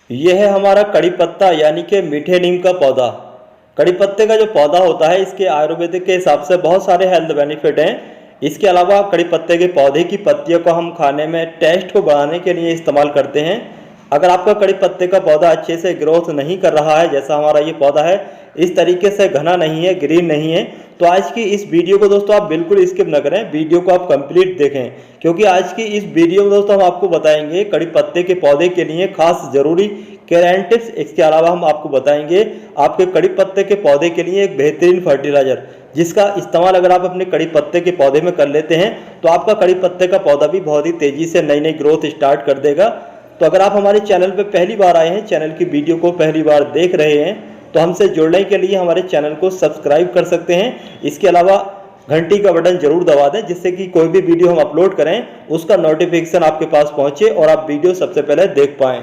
ये है हमारा कड़ी पत्ता यानी कि मीठे नीम का पौधा। कड़ी पत्ते का जो पौधा होता है इसके आयुर्वेदिक के हिसाब से बहुत सारे हेल्थ बेनिफिट हैं। इसके अलावा कड़ी पत्ते के पौधे की पत्तियों को हम खाने में टेस्ट को बढ़ाने के लिए इस्तेमाल करते हैं। अगर आपका कड़ी पत्ते का पौधा अच्छे से ग्रोथ नहीं कर रहा है, जैसा हमारा ये पौधा है इस तरीके से घना नहीं है, ग्रीन नहीं है, तो आज की इस वीडियो को दोस्तों आप बिल्कुल स्किप न करें, वीडियो को आप कंप्लीट देखें, क्योंकि आज की इस वीडियो में दोस्तों हम आपको बताएंगे कड़ी पत्ते के पौधे के लिए खास जरूरी केयर टिप्स। इसके अलावा हम आपको बताएंगे आपके कड़ी पत्ते के पौधे के लिए एक बेहतरीन फर्टिलाइजर, जिसका इस्तेमाल अगर आप अपने कड़ी पत्ते के पौधे में कर लेते हैं तो आपका कड़ी पत्ते का पौधा भी बहुत ही तेजी से नई नई ग्रोथ स्टार्ट कर देगा। तो अगर आप हमारे चैनल पर पहली बार आए हैं, चैनल की वीडियो को पहली बार देख रहे हैं, तो हमसे जुड़ने के लिए हमारे चैनल को सब्सक्राइब कर सकते हैं। इसके अलावा घंटी का बटन जरूर दबा दें, जिससे कि कोई भी वीडियो हम अपलोड करें उसका नोटिफिकेशन आपके पास पहुंचे और आप वीडियो सबसे पहले देख पाएं।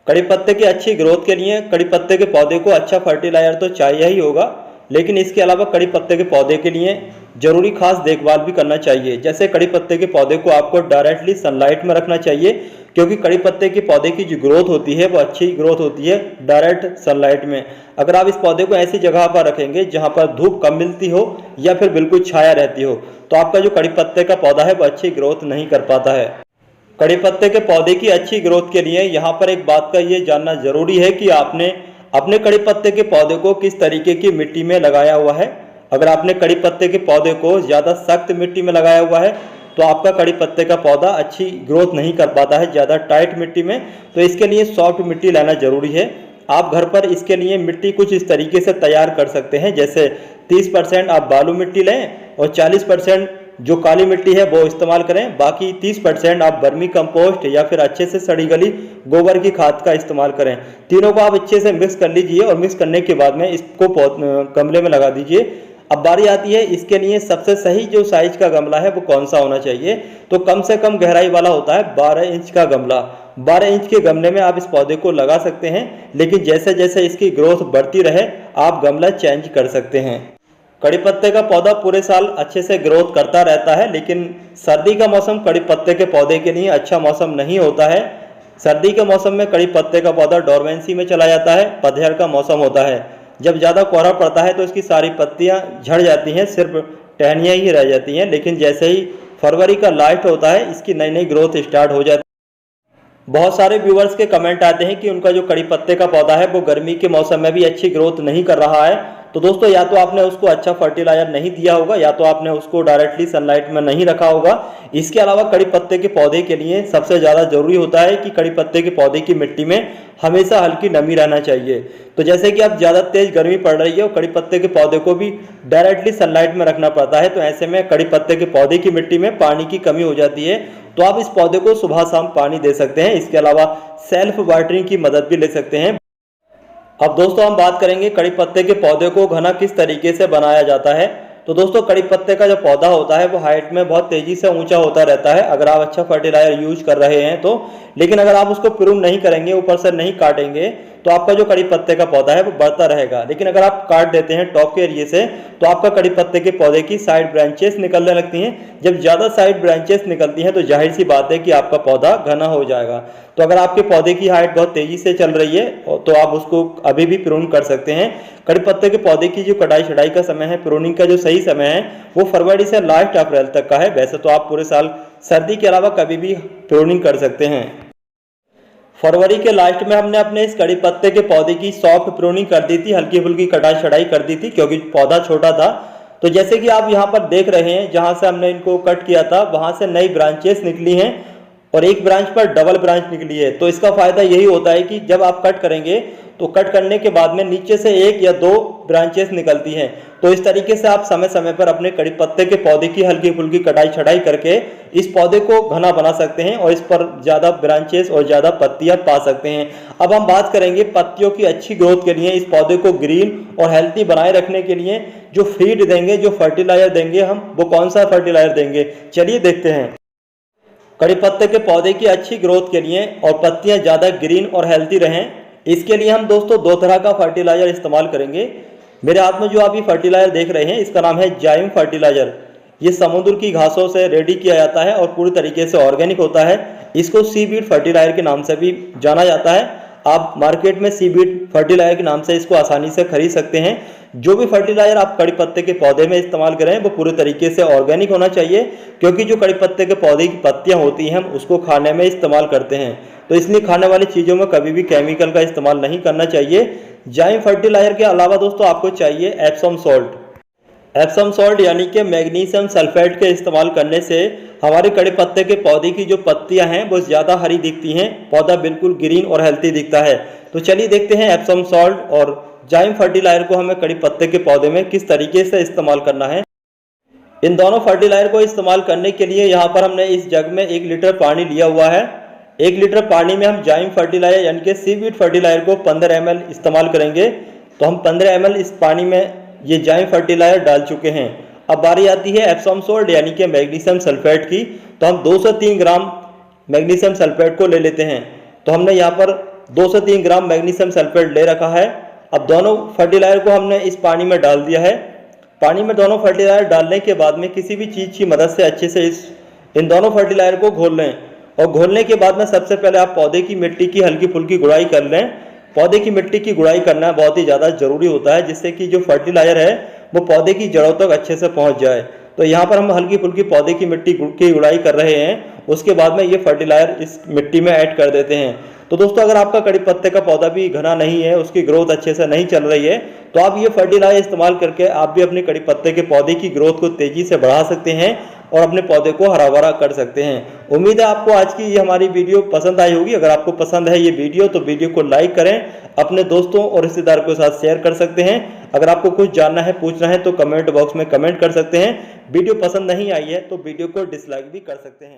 कड़ी पत्ते की अच्छी ग्रोथ के लिए कड़ी पत्ते के पौधे को अच्छा फर्टिलाइजर तो चाहिए ही होगा, लेकिन इसके अलावा कड़ी पत्ते के पौधे के लिए जरूरी खास देखभाल भी करना चाहिए। जैसे कड़ी पत्ते के पौधे को आपको डायरेक्टली सनलाइट में रखना चाहिए, क्योंकि कड़ी पत्ते के पौधे की जो ग्रोथ होती है वो अच्छी ग्रोथ होती है डायरेक्ट सनलाइट में। अगर आप इस पौधे को ऐसी जगह पर रखेंगे जहां पर धूप कम मिलती हो या फिर बिल्कुल छाया रहती हो, तो आपका जो कड़ी पत्ते का पौधा है वो अच्छी ग्रोथ नहीं कर पाता है। कड़ी पत्ते के पौधे की अच्छी ग्रोथ के लिए यहाँ पर एक बात का ये जानना जरूरी है कि आपने अपने कड़ी पत्ते के पौधे को किस तरीके की मिट्टी में लगाया हुआ है। अगर आपने कड़ी पत्ते के पौधे को ज़्यादा सख्त मिट्टी में लगाया हुआ है तो आपका कड़ी पत्ते का पौधा अच्छी ग्रोथ नहीं कर पाता है ज़्यादा टाइट मिट्टी में। तो इसके लिए सॉफ्ट मिट्टी लाना जरूरी है। आप घर पर इसके लिए मिट्टी कुछ इस तरीके से तैयार कर सकते हैं, जैसे 30% आप बालू मिट्टी लें और 40% जो काली मिट्टी है वो इस्तेमाल करें, बाकी 30% आप वर्मी कंपोस्ट या फिर अच्छे से सड़ी गली गोबर की खाद का इस्तेमाल करें। तीनों को आप अच्छे से मिक्स कर लीजिए और मिक्स करने के बाद में इसको गमले में लगा दीजिए। अब बारी आती है इसके लिए सबसे सही जो साइज का गमला है वो कौन सा होना चाहिए। तो कम से कम गहराई वाला होता है 12 इंच का गमला। 12 इंच के गमले में आप इस पौधे को लगा सकते हैं, लेकिन जैसे जैसे इसकी ग्रोथ बढ़ती रहे आप गमला चेंज कर सकते हैं। कड़ी पत्ते का पौधा पूरे साल अच्छे से ग्रोथ करता रहता है, लेकिन सर्दी का मौसम कड़ी पत्ते के पौधे के लिए अच्छा मौसम नहीं होता है। सर्दी के मौसम में कड़ी पत्ते का पौधा डोरमेंसी में चला जाता है। पतझड़ का मौसम होता है, जब ज़्यादा कोहरा पड़ता है तो इसकी सारी पत्तियां झड़ जाती हैं, सिर्फ टहनियाँ ही रह जाती हैं। लेकिन जैसे ही फरवरी का लास्ट होता है इसकी नई नई ग्रोथ स्टार्ट हो जाती है। बहुत सारे व्यूवर्स के कमेंट आते हैं कि उनका जो कड़ी पत्ते का पौधा है वो गर्मी के मौसम में भी अच्छी ग्रोथ नहीं कर रहा है। तो दोस्तों या तो आपने उसको अच्छा फर्टिलाइजर नहीं दिया होगा या तो आपने उसको डायरेक्टली सनलाइट में नहीं रखा होगा। इसके अलावा कड़ी पत्ते के पौधे के लिए सबसे ज़्यादा जरूरी होता है कि कड़ी पत्ते के पौधे की मिट्टी में हमेशा हल्की नमी रहना चाहिए। तो जैसे कि अब ज़्यादा तेज गर्मी पड़ रही है और कड़ी पत्ते के पौधे को भी डायरेक्टली सनलाइट में रखना पड़ता है, तो ऐसे में कड़ी पत्ते के पौधे की मिट्टी में पानी की कमी हो जाती है। तो आप इस पौधे को सुबह शाम पानी दे सकते हैं। इसके अलावा सेल्फ वाटरिंग की मदद भी ले सकते हैं। अब दोस्तों हम बात करेंगे कड़ी पत्ते के पौधे को घना किस तरीके से बनाया जाता है। तो दोस्तों कड़ी पत्ते का जो पौधा होता है वो हाइट में बहुत तेजी से ऊंचा होता रहता है अगर आप अच्छा फर्टिलाइजर यूज कर रहे हैं तो। लेकिन अगर आप उसको प्रून नहीं करेंगे, ऊपर से नहीं काटेंगे, तो आपका जो कड़ी पत्ते का पौधा है वो बढ़ता रहेगा। लेकिन अगर आप काट देते हैं टॉप के एरिए से तो आपका कड़ी पत्ते के पौधे की साइड ब्रांचेस निकलने लगती हैं। जब ज़्यादा साइड ब्रांचेस निकलती हैं तो जाहिर सी बात है कि आपका पौधा घना हो जाएगा। तो अगर आपके पौधे की हाइट बहुत तेजी से चल रही है तो आप उसको अभी भी प्रून कर सकते हैं। कड़ी पत्ते के पौधे की जो कटाई छटाई का समय है, प्रूनिंग का जो सही समय है वो फरवरी से लास्ट अप्रैल तक का है। वैसे तो आप पूरे साल सर्दी के अलावा कभी भी प्रूनिंग कर सकते हैं। फरवरी के लास्ट में हमने अपने इस कड़ी पत्ते के पौधे की सॉफ्ट प्रूनिंग कर दी थी, हल्की फुल्की कटाई छटाई कर दी थी, क्योंकि पौधा छोटा था। तो जैसे कि आप यहाँ पर देख रहे हैं, जहाँ से हमने इनको कट किया था वहाँ से नई ब्रांचेस निकली हैं और एक ब्रांच पर डबल ब्रांच निकली है। तो इसका फायदा यही होता है कि जब आप कट करेंगे तो कट करने के बाद में नीचे से 1 या 2 ब्रांचेस निकलती हैं। तो इस तरीके से आप समय समय पर अपने कड़ी पत्ते के पौधे की हल्की फुल्की कटाई छटाई करके इस पौधे को घना बना सकते हैं और इस पर ज़्यादा ब्रांचेस और ज़्यादा पत्तियां पा सकते हैं। अब हम बात करेंगे पत्तियों की अच्छी ग्रोथ के लिए, इस पौधे को ग्रीन और हेल्थी बनाए रखने के लिए जो फीड देंगे, जो फर्टिलाइजर देंगे हम, वो कौन सा फर्टिलाइजर देंगे, चलिए देखते हैं। कड़ी पत्ते के पौधे की अच्छी ग्रोथ के लिए और पत्तियां ज़्यादा ग्रीन और हेल्थी रहें, इसके लिए हम दोस्तों 2 तरह का फर्टिलाइजर इस्तेमाल करेंगे। मेरे हाथ में जो आप ये फर्टिलाइजर देख रहे हैं इसका नाम है जाइम फर्टिलाइजर। ये समुद्र की घासों से रेडी किया जाता है और पूरी तरीके से ऑर्गेनिक होता है। इसको सीवीड फर्टिलाइजर के नाम से भी जाना जाता है। आप मार्केट में सीवीड फर्टिलाइजर के नाम से इसको आसानी से खरीद सकते हैं। जो भी फर्टिलाइजर आप कड़ी पत्ते के पौधे में इस्तेमाल करें वो पूरे तरीके से ऑर्गेनिक होना चाहिए, क्योंकि जो कड़ी पत्ते के पौधे की पत्तियां होती हैं हम उसको खाने में इस्तेमाल करते हैं, तो इसलिए खाने वाली चीज़ों में कभी भी केमिकल का इस्तेमाल नहीं करना चाहिए। जाइम फर्टिलाइजर के अलावा दोस्तों आपको चाहिए एप्सम सॉल्ट। एप्सम सॉल्ट यानी कि मैग्नीशियम सल्फेट के इस्तेमाल करने से हमारे कड़ी पत्ते के पौधे की जो पत्तियां हैं वो ज़्यादा हरी दिखती हैं, पौधा बिल्कुल ग्रीन और हेल्थी दिखता है। तो चलिए देखते हैं एप्सम सॉल्ट और जाइम फर्टिलाइजर को हमें कड़ी पत्ते के पौधे में किस तरीके से इस्तेमाल करना है। इन दोनों फर्टिलाइजर को इस्तेमाल करने के लिए यहाँ पर हमने इस जग में 1 लीटर पानी लिया हुआ है। 1 लीटर पानी में हम जाइम फर्टिलाइजर यानी कि सीवीड फर्टिलाइजर को 15 ml इस्तेमाल करेंगे। तो हम 15 ml इस पानी में ये जाइम फर्टिलाइजर डाल चुके हैं। अब बारी आती है एप्सम सॉल्ट यानी कि मैग्नीशियम सल्फेट की। तो हम 2 से 3 ग्राम मैग्नीशियम सल्फेट को ले लेते हैं। तो हमने यहाँ पर 2 से 3 ग्राम मैग्नीशियम सल्फेट ले रखा है। अब दोनों फर्टिलाइजर को हमने इस पानी में डाल दिया है। पानी में दोनों फर्टिलाइजर डालने के बाद में किसी भी चीज़ की मदद से अच्छे से इन दोनों फर्टिलाइजर को घोल लें, और घोलने के बाद में सबसे पहले आप पौधे की मिट्टी की हल्की फुल्की गुड़ाई कर लें। पौधे की मिट्टी की गुड़ाई करना बहुत ही ज़्यादा जरूरी होता है, जिससे कि जो फर्टिलाइजर है वो पौधे की जड़ों तक अच्छे से पहुंच जाए। तो यहाँ पर हम हल्की फुल्की पौधे की मिट्टी की गुड़ाई कर रहे हैं। उसके बाद में ये फर्टिलाइजर इस मिट्टी में ऐड कर देते हैं। तो दोस्तों अगर आपका कड़ी पत्ते का पौधा भी घना नहीं है, उसकी ग्रोथ अच्छे से नहीं चल रही है, तो आप ये फर्टिलाइजर इस्तेमाल करके आप भी अपने कड़ी पत्ते के पौधे की ग्रोथ को तेजी से बढ़ा सकते हैं और अपने पौधे को हरा भरा कर सकते हैं। उम्मीद है आपको आज की ये हमारी वीडियो पसंद आई होगी। अगर आपको पसंद है ये वीडियो तो वीडियो को लाइक करें, अपने दोस्तों और रिश्तेदारों के साथ शेयर कर सकते हैं। अगर आपको कुछ जानना है, पूछना है तो कमेंट बॉक्स में कमेंट कर सकते हैं। वीडियो पसंद नहीं आई है तो वीडियो को डिसलाइक भी कर सकते हैं।